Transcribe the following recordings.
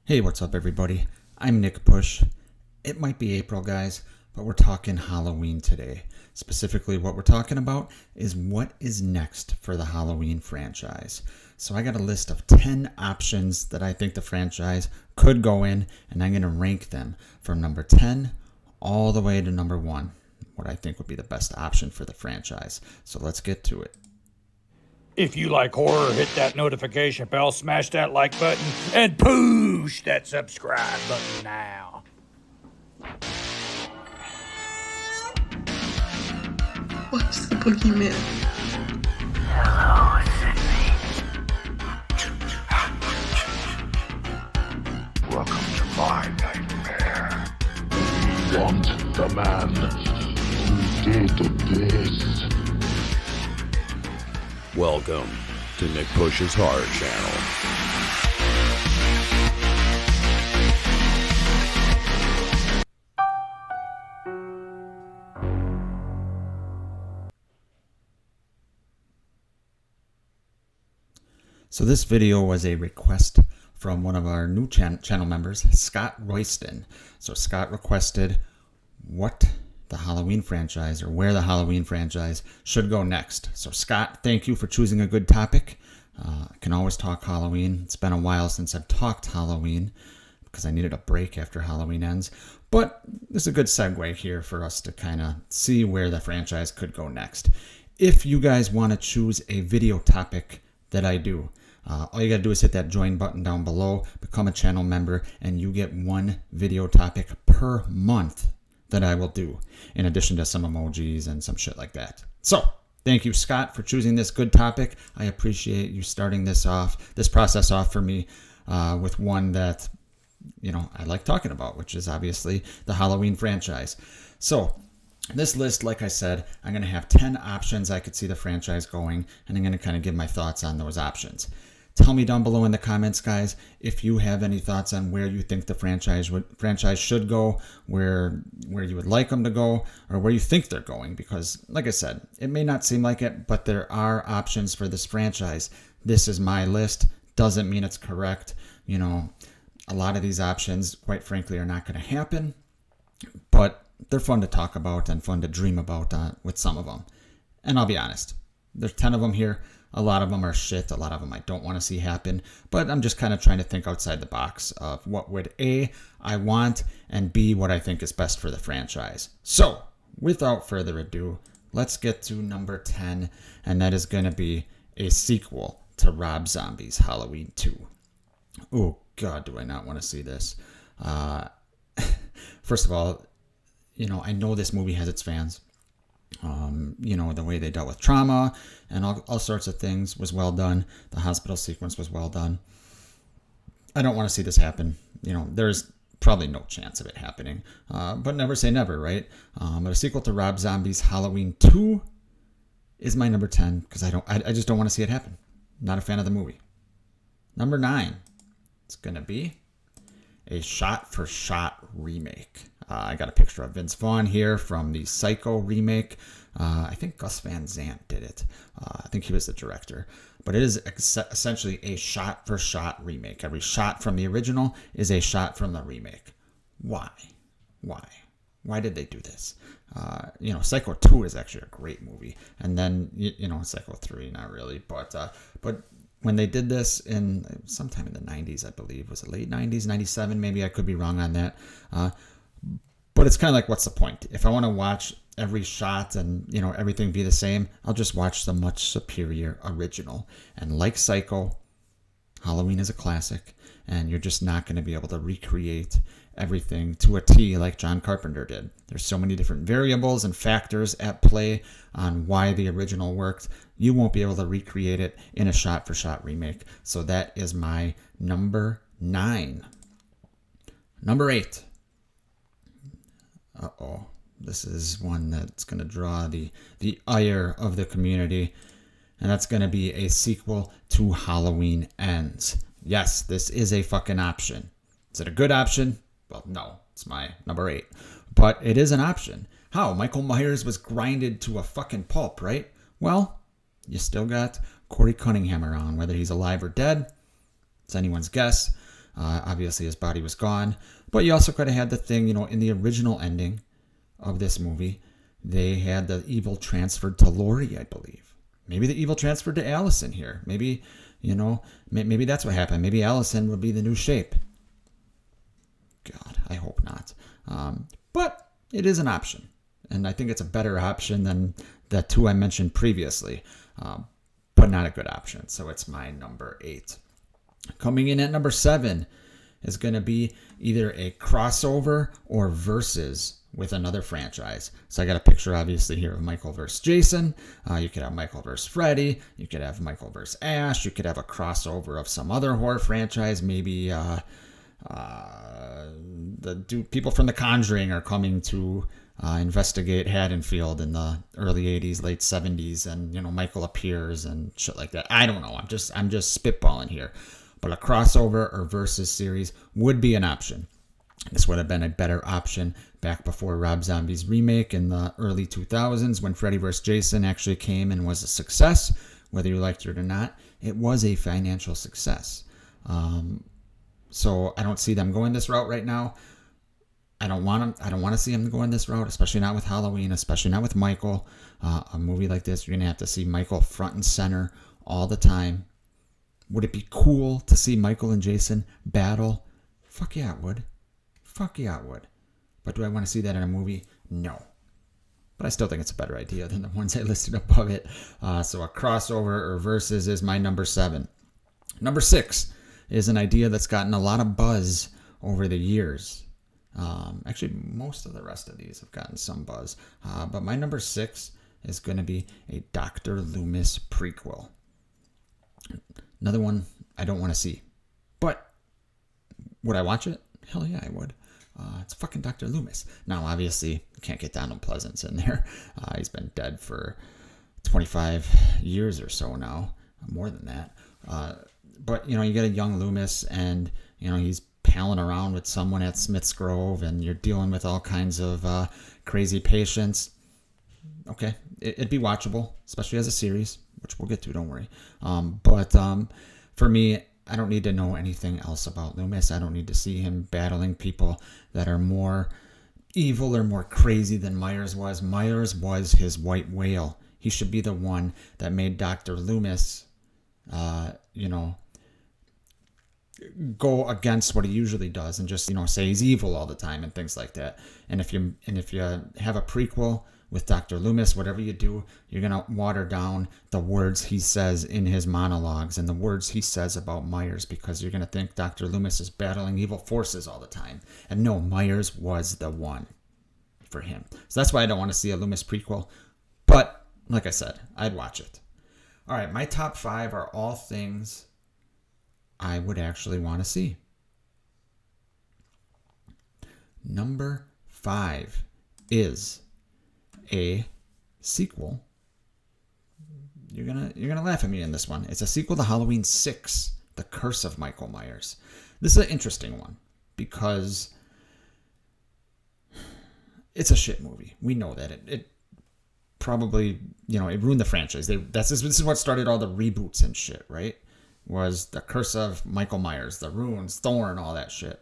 Hey, what's up, everybody? I'm Nick Push. It might be April, guys, but we're talking Halloween today. Specifically, what we're talking about is what is next for the Halloween franchise. So, I got a list of 10 options that I think the franchise could go in, and I'm going to rank them from number 10 all the way to number 1, what I think would be the best option for the franchise. So, let's get to it. If you like horror, hit that notification bell, smash that like button, and push that subscribe button now. What's the boogeyman? Hello, Sydney. Welcome to my nightmare. We want the man who did this. Welcome to Nick Push's Horror Channel. So this video was a request from one of our new channel members, Scott Royston. So Scott requested what the Halloween franchise or where the Halloween franchise should go next. So Scott, thank you for choosing a good topic. I can always talk Halloween. It's been a while since I've talked Halloween because I needed a break after Halloween ends. But this is a good segue here for us to kind of see where the franchise could go next. If you guys want to choose a video topic that I do, all you got to do is hit that join button down below, become a channel member, and you get one video topic per month that I will do, in addition to some emojis and some shit like that. So, thank you, Scott, for choosing this good topic. I appreciate you starting this process off for me with one that, I like talking about, which is obviously the Halloween franchise. So, this list, like I said, I'm going to have 10 options I could see the franchise going, and I'm going to kind of give my thoughts on those options. Tell me down below in the comments, guys, if you have any thoughts on where you think the franchise should go, where you would like them to go, or where you think they're going. Because, like I said, it may not seem like it, but there are options for this franchise. This is my list. Doesn't mean it's correct. A lot of these options, quite frankly, are not going to happen. But they're fun to talk about and fun to dream about with some of them. And I'll be honest, there's 10 of them here. A lot of them are shit. A lot of them I don't want to see happen. But I'm just kind of trying to think outside the box of what would A, I want, and B, what I think is best for the franchise. So, without further ado, let's get to number 10, and that is going to be a sequel to Rob Zombie's Halloween 2. Oh, God, do I not want to see this. First of all, I know this movie has its fans. The way they dealt with trauma and all sorts of things was well done. The hospital sequence was well done. I don't want to see this happen. There's probably no chance of it happening. But never say never, right? But a sequel to Rob Zombie's Halloween 2 is my number 10 because I just don't want to see it happen. Not a fan of the movie. Number 9, it's going to be a shot-for-shot remake. I got a picture of Vince Vaughn here from the Psycho remake. I think Gus Van Sant did it. I think he was the director. But it is essentially a shot-for-shot remake. Every shot from the original is a shot from the remake. Why? Why did they do this? Psycho 2 is actually a great movie. And then, Psycho 3, not really. But when they did this in sometime in the 90s, I believe, was it late 90s, 97? Maybe I could be wrong on that. But it's kind of like, what's the point? If I want to watch every shot and, everything be the same, I'll just watch the much superior original. And like Psycho, Halloween is a classic, and you're just not going to be able to recreate everything to a T like John Carpenter did. There's so many different variables and factors at play on why the original worked. You won't be able to recreate it in a shot-for-shot remake. So that is my number 9. Number 8. This is one that's going to draw the ire of the community, and that's going to be a sequel to Halloween Ends. Yes, this is a fucking option. Is it a good option? Well, no, it's my number 8. But it is an option. How? Michael Myers was grinded to a fucking pulp, right? Well, you still got Corey Cunningham around. Whether he's alive or dead, it's anyone's guess. Obviously, his body was gone. But you also could have had the thing, in the original ending of this movie, they had the evil transferred to Laurie, I believe. Maybe the evil transferred to Allison here. Maybe, maybe that's what happened. Maybe Allison would be the new Shape. God, I hope not. But it is an option. And I think it's a better option than the two I mentioned previously. But not a good option. So it's my number 8. Coming in at number 7 is going to be either a crossover or versus with another franchise. So I got a picture, obviously, here of Michael versus Jason. You could have Michael versus Freddy. You could have Michael versus Ash. You could have a crossover of some other horror franchise. Maybe people from The Conjuring are coming to investigate Haddonfield in the early 80s, late 70s, and Michael appears and shit like that. I don't know. I'm just spitballing here. But a crossover or versus series would be an option. This would have been a better option back before Rob Zombie's remake in the early 2000s when Freddy vs. Jason actually came and was a success. Whether you liked it or not, it was a financial success. So I don't see them going this route right now. I don't want to see them going this route, especially not with Halloween, especially not with Michael. A movie like this, you're going to have to see Michael front and center all the time. Would it be cool to see Michael and Jason battle? Fuck yeah, it would. Fuck yeah, it would. But do I want to see that in a movie? No. But I still think it's a better idea than the ones I listed above it. So a crossover or versus is my number 7. Number 6 is an idea that's gotten a lot of buzz over the years. Actually, most of the rest of these have gotten some buzz. But my number 6 is going to be a Dr. Loomis prequel. Another one I don't want to see. But would I watch it? Hell yeah, I would. It's fucking Dr. Loomis. Now, obviously, you can't get Donald Pleasance in there. He's been dead for 25 years or so now. More than that. But, you get a young Loomis and, he's palling around with someone at Smith's Grove and you're dealing with all kinds of crazy patients. Okay, it'd be watchable, especially as a series, which we'll get to, don't worry. But for me, I don't need to know anything else about Loomis. I don't need to see him battling people that are more evil or more crazy than Myers was. Myers was his white whale. He should be the one that made Dr. Loomis, go against what he usually does and just, say he's evil all the time and things like that. And if you have a prequel with Dr. Loomis, whatever you do, you're going to water down the words he says in his monologues and the words he says about Myers because you're going to think Dr. Loomis is battling evil forces all the time. And no, Myers was the one for him. So that's why I don't want to see a Loomis prequel. But like I said, I'd watch it. All right, my top 5 are all things I would actually want to see. Number 5 is a sequel. You're gonna laugh at me in this one. It's a sequel to Halloween 6, The Curse of Michael Myers. This is an interesting one because it's a shit movie. We know that it probably it ruined the franchise. This is what started all the reboots and shit, right? Was The Curse of Michael Myers, The Runes, Thorn, all that shit.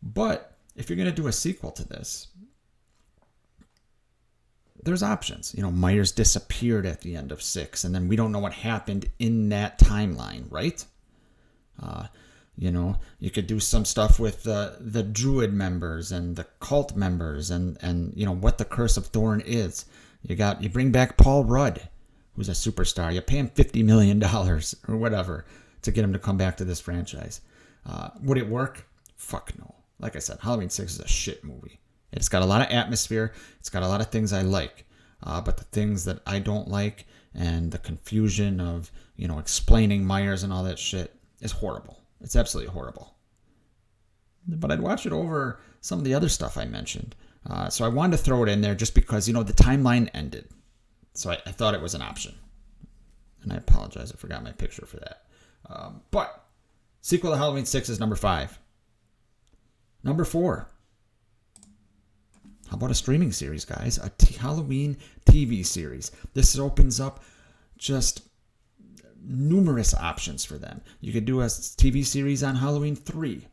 But if you're gonna do a sequel to this, there's options. Myers disappeared at the end of 6, and then we don't know what happened in that timeline, right? You could do some stuff with the Druid members and the cult members and what the Curse of Thorn is. You bring back Paul Rudd, who's a superstar. You pay him $50 million or whatever to get him to come back to this franchise. Would it work? Fuck no. Like I said, Halloween 6 is a shit movie. It's got a lot of atmosphere. It's got a lot of things I like. But the things that I don't like and the confusion of, explaining Myers and all that shit is horrible. It's absolutely horrible. But I'd watch it over some of the other stuff I mentioned. So I wanted to throw it in there just because, the timeline ended. So I thought it was an option. And I apologize. I forgot my picture for that. But sequel to Halloween 6 is number 5. Number 4. How about a streaming series, guys? A Halloween TV series. This opens up just numerous options for them. You could do a TV series on Halloween 3.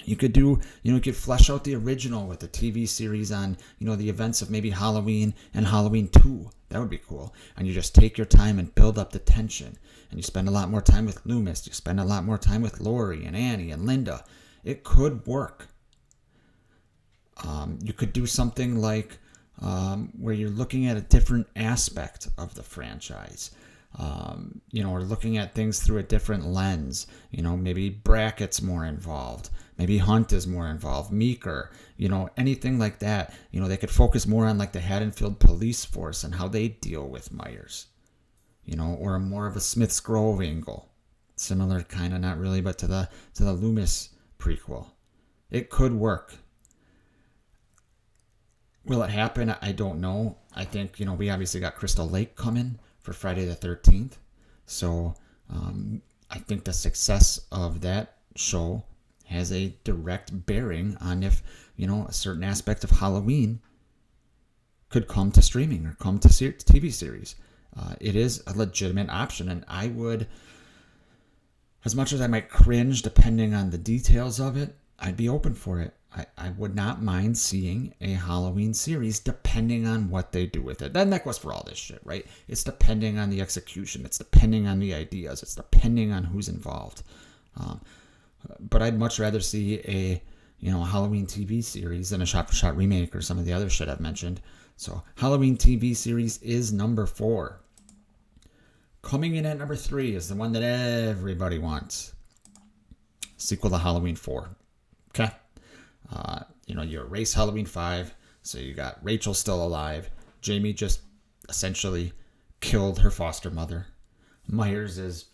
You could do, you could flesh out the original with a TV series on, the events of maybe Halloween and Halloween 2. That would be cool. And you just take your time and build up the tension. And you spend a lot more time with Loomis. You spend a lot more time with Laurie and Annie and Linda. It could work. You could do something like where you're looking at a different aspect of the franchise. Or looking at things through a different lens. Maybe Brackett's more involved. Maybe Hunt is more involved. Meeker, anything like that. They could focus more on like the Haddonfield police force and how they deal with Myers. Or more of a Smith's Grove angle. Similar kind of, not really, but to the Loomis prequel. It could work. Will it happen? I don't know. I think, we obviously got Crystal Lake coming for Friday the 13th. So I think the success of that show has a direct bearing on if, a certain aspect of Halloween could come to streaming or come to TV series. It is a legitimate option, and I would, as much as I might cringe depending on the details of it, I'd be open for it. I would not mind seeing a Halloween series depending on what they do with it. Then that goes for all this shit, right? It's depending on the execution. It's depending on the ideas. It's depending on who's involved. But I'd much rather see a Halloween TV series than a shot-for-shot remake or some of the other shit I've mentioned. So Halloween TV series is number 4. Coming in at number 3 is the one that everybody wants. Sequel to Halloween 4. Okay? You erase Halloween 5, so you got Rachel still alive. Jamie just essentially killed her foster mother. Myers is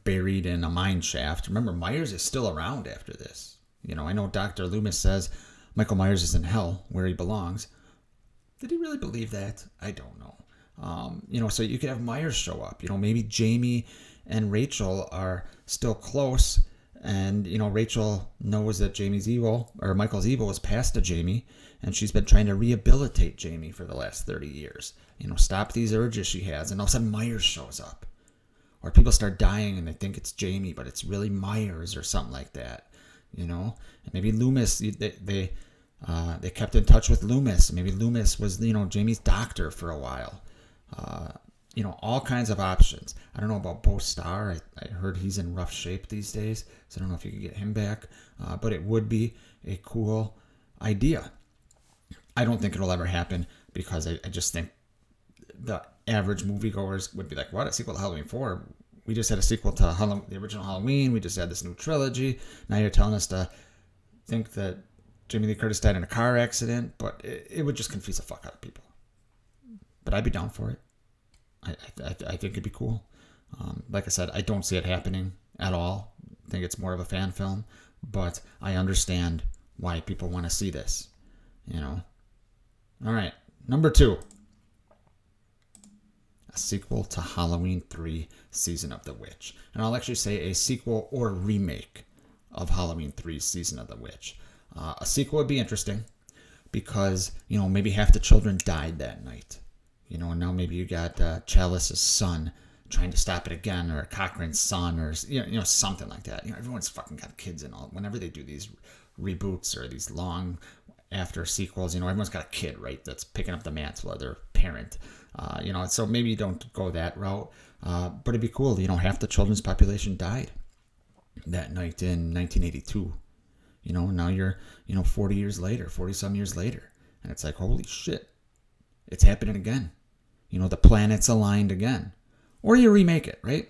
buried in a mine shaft. Remember, Myers is still around after this. I know Dr. Loomis says Michael Myers is in hell, where he belongs. Did he really believe that? I don't know. So you could have Myers show up. Maybe Jamie and Rachel are still close. And, Rachel knows that Jamie's evil, or Michael's evil, is passed to Jamie, and she's been trying to rehabilitate Jamie for the last 30 years. Stop these urges she has, and all of a sudden Myers shows up. Or people start dying and they think it's Jamie, but it's really Myers or something like that. And maybe Loomis, they kept in touch with Loomis. Maybe Loomis was, Jamie's doctor for a while. All kinds of options. I don't know about Bo Starr. I heard he's in rough shape these days, so I don't know if you could get him back. But it would be a cool idea. I don't think it'll ever happen because I just think the average moviegoers would be like, what, a sequel to Halloween 4? We just had a sequel to the original Halloween. We just had this new trilogy. Now you're telling us to think that Jamie Lee Curtis died in a car accident, but it would just confuse the fuck out of people. But I'd be down for it. I think it'd be cool. Like I said, I don't see it happening at all. I think it's more of a fan film, but I understand why people want to see this. All right, number 2. A sequel to Halloween 3, Season of the Witch. And I'll actually say a sequel or remake of Halloween 3, Season of the Witch. A sequel would be interesting because, maybe half the children died that night. And now maybe you got Chalice's son trying to stop it again, or Cochrane's son, or something like that. Everyone's fucking got kids and all. Whenever they do these reboots or these long after sequels, everyone's got a kid, right, that's picking up the mantle of their parent. So maybe you don't go that route, but it'd be cool. Half the children's population died that night in 1982. Now you're 40 years later, 40-some years later, and it's like, holy shit, it's happening again. The planets aligned again. Or you remake it, right?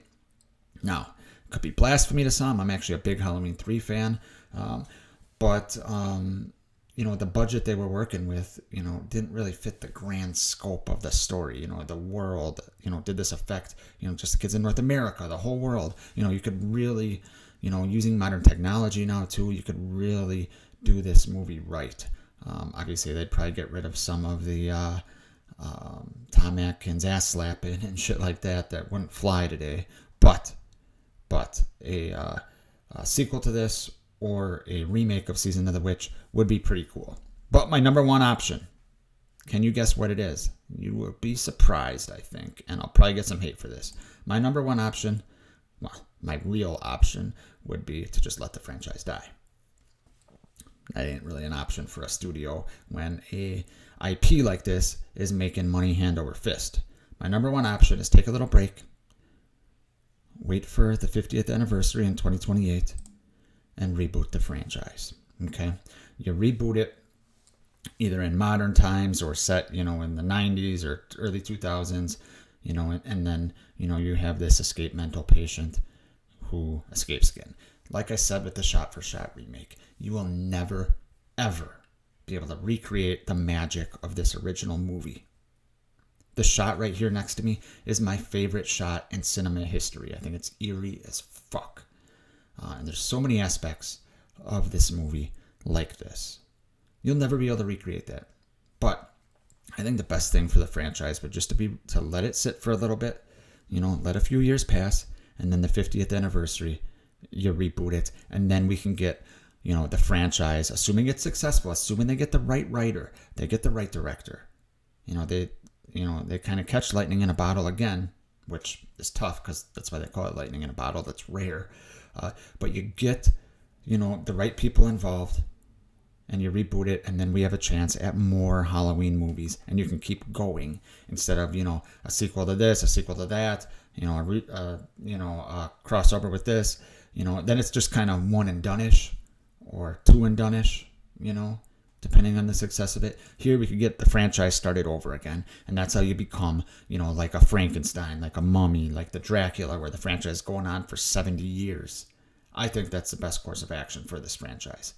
Now, it could be blasphemy to some. I'm actually a big Halloween 3 fan. But the budget they were working with, didn't really fit the grand scope of the story. The world, did this affect, just the kids in North America, the whole world? You could really, using modern technology now too, you could really do this movie right. Obviously, they'd probably get rid of some of the Tom Atkins ass slapping and shit like that wouldn't fly today. But a sequel to this or a remake of Season of the Witch would be pretty cool. But my number 1 option Can you guess what it is? You will be surprised, I think, and I'll probably get some hate for this. My number one option, well, my real option would be to just let the franchise die. That ain't really an option for a studio when a IP like this is making money hand over fist. My number one option is take a little break, wait for the 50th anniversary in 2028, and reboot the franchise. Okay? You reboot it either in modern times or set, in the 90s or early 2000s, and then, you have this escaped mental patient who escapes again. Like I said with the shot-for-shot remake, you will never, ever be able to recreate the magic of this original movie. The shot right here next to me is my favorite shot in cinema history. I think it's eerie as fuck. And there's so many aspects of this movie like this. You'll never be able to recreate that. But I think the best thing for the franchise would just to let it sit for a little bit, let a few years pass, and then the 50th anniversary, you reboot it, and then we can get, the franchise, assuming it's successful, assuming they get the right writer, they get the right director. They kind of catch lightning in a bottle again, which is tough because that's why they call it lightning in a bottle. That's rare. But you get, the right people involved, and you reboot it, and then we have a chance at more Halloween movies, and you can keep going instead of, a sequel to this, a sequel to that, a crossover with this, then it's just kind of one and done-ish or two and done-ish, depending on the success of it. Here we could get the franchise started over again, and that's how you become, like a Frankenstein, like a Mummy, like the Dracula, where the franchise is going on for 70 years. I think that's the best course of action for this franchise.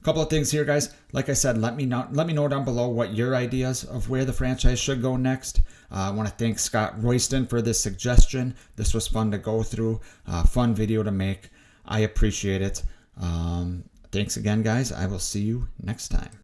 Couple of things here, guys. Like I said, let me know down below what your ideas of where the franchise should go next. I want to thank Scott Royston for this suggestion. This was fun to go through, fun video to make. I appreciate it. Thanks again, guys. I will see you next time.